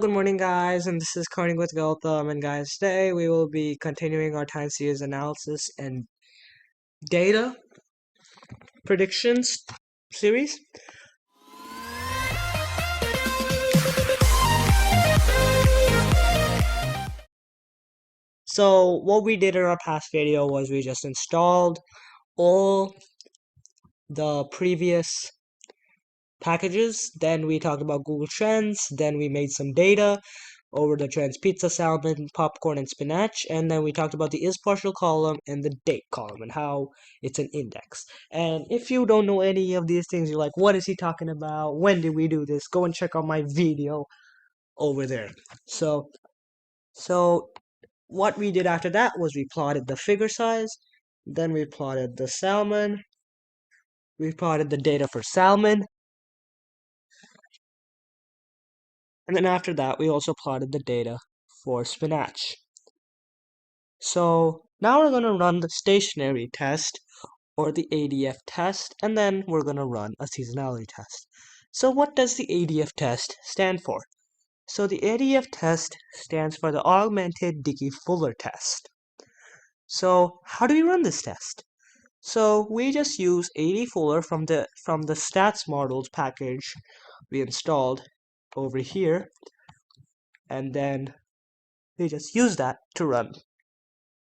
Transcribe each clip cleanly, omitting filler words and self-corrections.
good morning, guys, and this is Coding with Gautam. And guys, today we will be continuing our time series analysis and data predictions series. So, what we did in our past video was we just installed all the previous packages, then we talked about Google Trends, then we made some data over the trends pizza, salmon, popcorn, and spinach, and then we talked about the is partial column and the date column and how it's an index. And if you don't know any of these things, you're like, what is he talking about? When did we do this? Go and check out my video over there. So what we did after that was we plotted the figure size, then we plotted the salmon, we plotted the data for salmon, and then after that we also plotted the data for spinach. So now we're going to run the stationary test or the Adf test, and then we're going to run a seasonality test. So what does the Adf test stand for? So the Adf test stands for the Augmented Dickey-Fuller test. So how do we run this test? So we just use Adf-Fuller from the Statsmodels package we installed over here, and then we just use that to run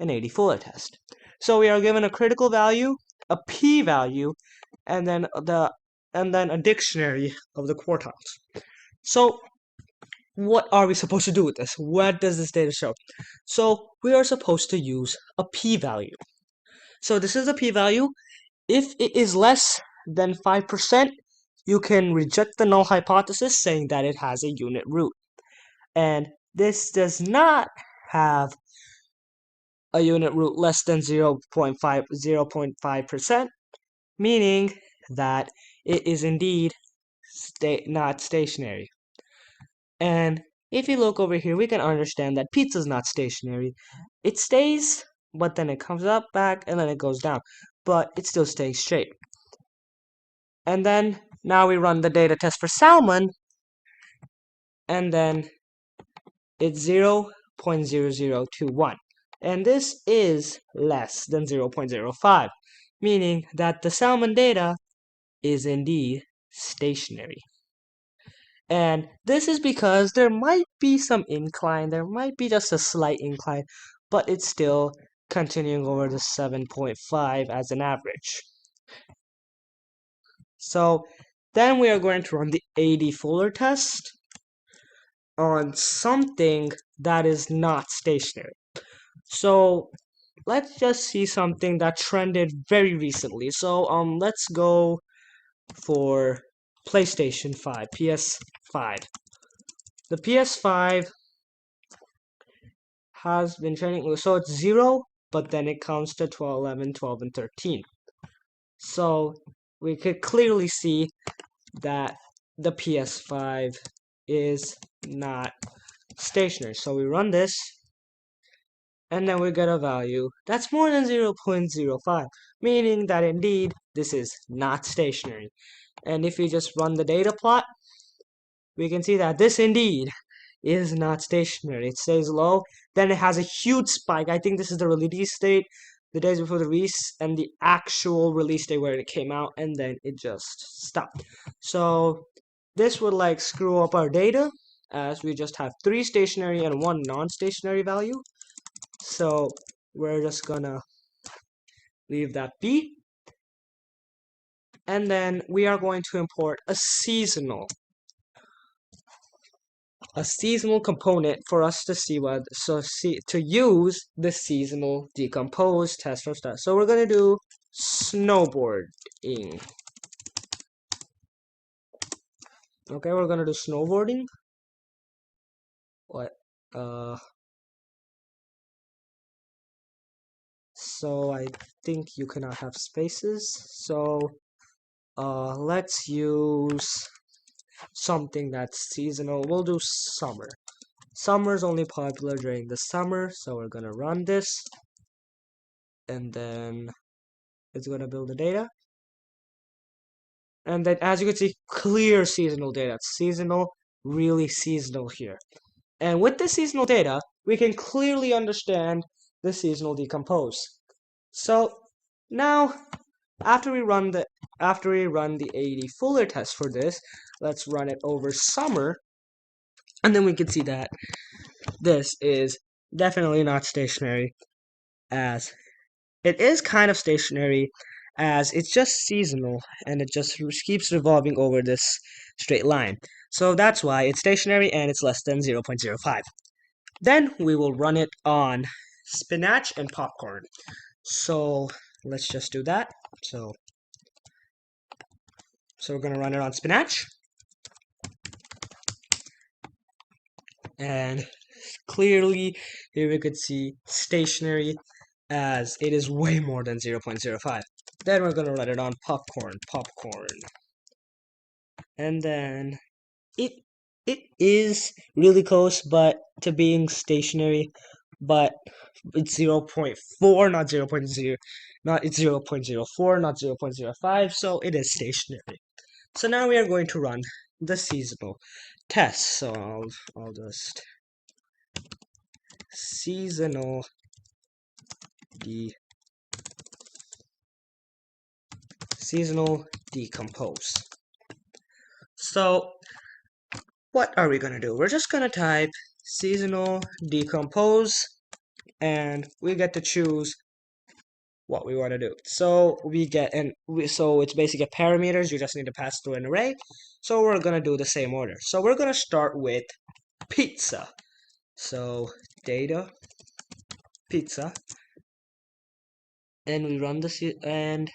an Adf-Fuller test. So we are given a critical value, a p-value, and then a dictionary of the quartiles. So what are we supposed to do with this? What does this data show? So we are supposed to use a p-value. So this is a p-value. If it is less than 5%, you can reject the null hypothesis saying that it has a unit root. And this does not have a unit root less than 0.5%, meaning that it is indeed not stationary. And if you look over here, we can understand that pizza is not stationary. It stays, but then it comes up back, and then it goes down, but it still stays straight. And then now we run the data test for salmon, and then it's 0.0021. And this is less than 0.05, meaning that the salmon data is indeed stationary. And this is because there might be some incline, there might be just a slight incline, but it's still continuing over the 7.5 as an average. So then we are going to run the Adf-Fuller test on something that is not stationary. So let's just see something that trended very recently. So let's go for PlayStation 5, PS5. The PS5 has been trending, so it's 0, but then it counts to 12, 11, 12, and 13. So we could clearly see that the PS5 is not stationary. So we run this, and then we get a value that's more than 0.05, meaning that indeed this is not stationary. And if we just run the data plot, we can see that this indeed is not stationary. It stays low, then it has a huge spike. I think this is the release date, the days before the release, and the actual release date where it came out, and then it just stopped. So this would like screw up our data, as we just have 3 stationary and 1 non-stationary value. So we're just gonna leave that be. And then we are going to import a seasonal component for us to see to use the seasonal decompose test from start. So we're gonna do snowboarding. Okay, we're gonna do snowboarding. So I think you cannot have spaces. So let's use something that's seasonal. We'll do summer. Summer is only popular during the summer, so we're gonna run this, and then it's gonna build the data. And then as you can see, clear seasonal data. It's seasonal really seasonal here. And with the seasonal data, we can clearly understand the seasonal decompose. So now, after we run the AD Fuller test for this, let's run it over summer, and then we can see that this is definitely not stationary, as it is kind of stationary, as it's just seasonal and it just keeps revolving over this straight line. So that's why it's stationary and it's less than 0.05. Then we will run it on spinach and popcorn. So let's just do that. So we're going to run it on spinach. And clearly here we could see stationary, as it is way more than 0.05. Then we're going to run it on popcorn. And then it is really close but to being stationary, but it's 0.4, not 0.0, not it's 0.04, not 0.05, so it is stationary. So now we are going to run the seasonal test. So I'll just seasonal decompose. So what are we gonna do? We're just gonna type seasonal decompose, and we get to choose what we want to do. So so it's basically parameters. You just need to pass through an array. So we're gonna do the same order. So we're gonna start with pizza. So data pizza, and we run and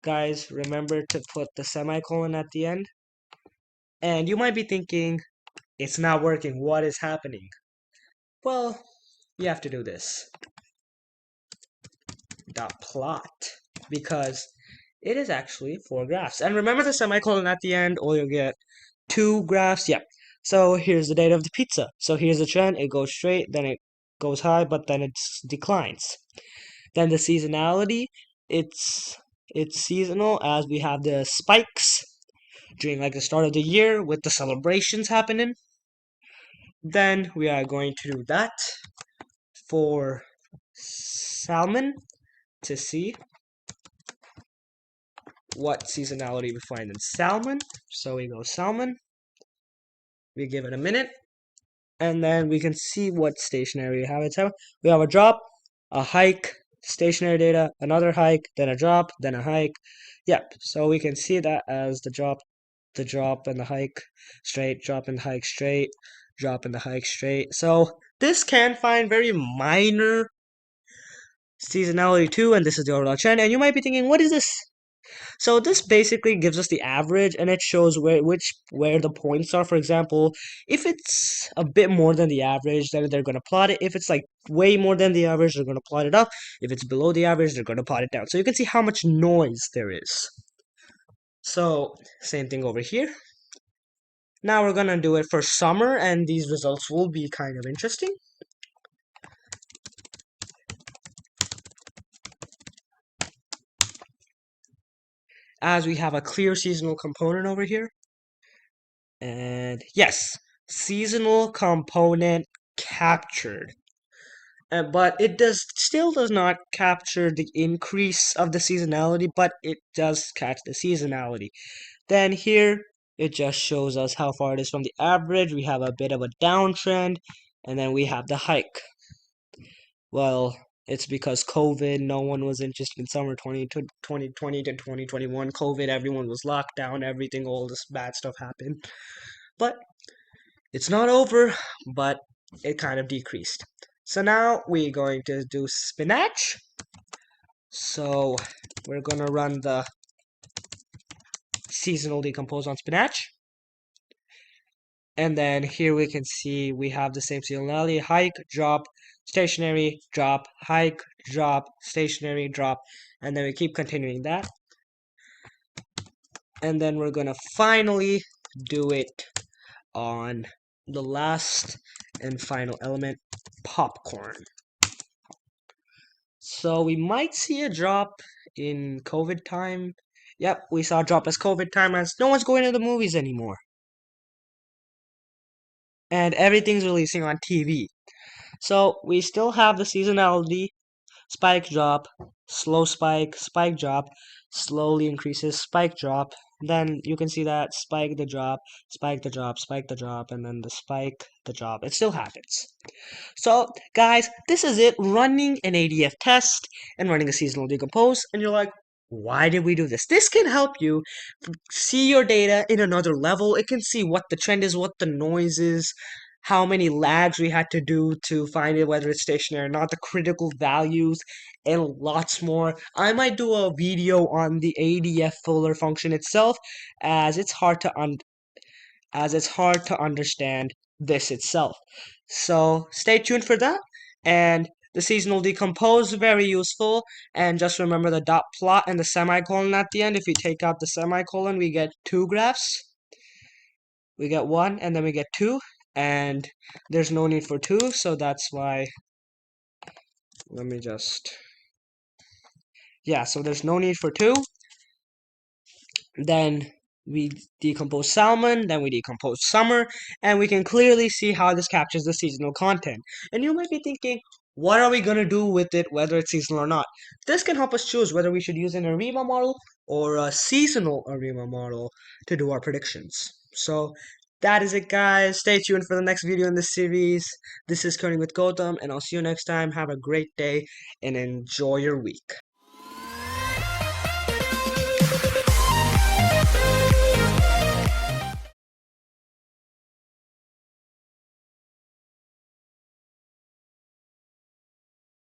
guys, remember to put the semicolon at the end. And you might be thinking, it's not working. What is happening? Well, you have to do this. Dot plot, because it is actually 4 graphs. And remember the semicolon at the end, or you'll get 2 graphs. Yeah. So here's the data of the pizza. So here's the trend. It goes straight, then it goes high, but then it declines. Then the seasonality, it's seasonal, as we have the spikes during like the start of the year with the celebrations happening. Then we are going to do that for salmon to see what seasonality we find in salmon. So we go salmon, we give it a minute, and then we can see what stationary we have. We have a drop, a hike, stationary data, another hike, then a drop, then a hike. Yep, so we can see that as the drop and the hike straight, drop and the hike straight, drop and the hike straight. So this can find very minor seasonality too, and this is the overall trend. And you might be thinking, what is this? So this basically gives us the average, and it shows where the points are. For example, if it's a bit more than the average, then they're going to plot it. If it's like way more than the average, they're going to plot it up. If it's below the average, they're going to plot it down. So you can see how much noise there is. So same thing over here. Now we're going to do it for summer, and these results will be kind of interesting. As we have a clear seasonal component over here. And yes, seasonal component captured. But it still does not capture the increase of the seasonality, but it does catch the seasonality. Then here, it just shows us how far it is from the average. We have a bit of a downtrend, and then we have the hike. Well, it's because COVID, no one was interested in summer 2020 to 2021. COVID, everyone was locked down, everything, all this bad stuff happened. But it's not over, but it kind of decreased. So now we're going to do spinach. So we're going to run the seasonal decompose on spinach. And then here we can see we have the same seasonality: hike, drop, stationary, drop, hike, drop, stationary, drop. And then we keep continuing that. And then we're going to finally do it on the last and final element, popcorn. So we might see a drop in COVID time. Yep, we saw a drop as COVID time, as no one's going to the movies anymore. and everything's releasing on TV. So we still have the seasonality, spike drop, slow spike, spike drop, slowly increases, spike drop. Then you can see that spike the drop, spike the drop, spike the drop, and then the spike the drop. It still happens. So, guys, this is it, running an ADF test and running a seasonal decompose, and you're like, why did we do this? This can help you see your data in another level. It can see what the trend is, what the noise is, how many lags we had to do to find it, whether it's stationary or not, the critical values, and lots more. I might do a video on the ADF filler function itself, as it's hard to understand this itself. So stay tuned for that. And the seasonal decompose, very useful. And just remember the dot plot and the semicolon at the end. If we take out the semicolon, we get two graphs. We get one and then we get two. And there's no need for two, so that's why, let me just, yeah, so there's no need for two. Then we decompose salmon, then we decompose summer, and we can clearly see how this captures the seasonal content. And you might be thinking, what are we going to do with it, whether it's seasonal or not? This can help us choose whether we should use an ARIMA model or a seasonal ARIMA model to do our predictions. So that is it, guys. Stay tuned for the next video in this series. This is Coding with Gautam, and I'll see you next time. Have a great day and enjoy your week.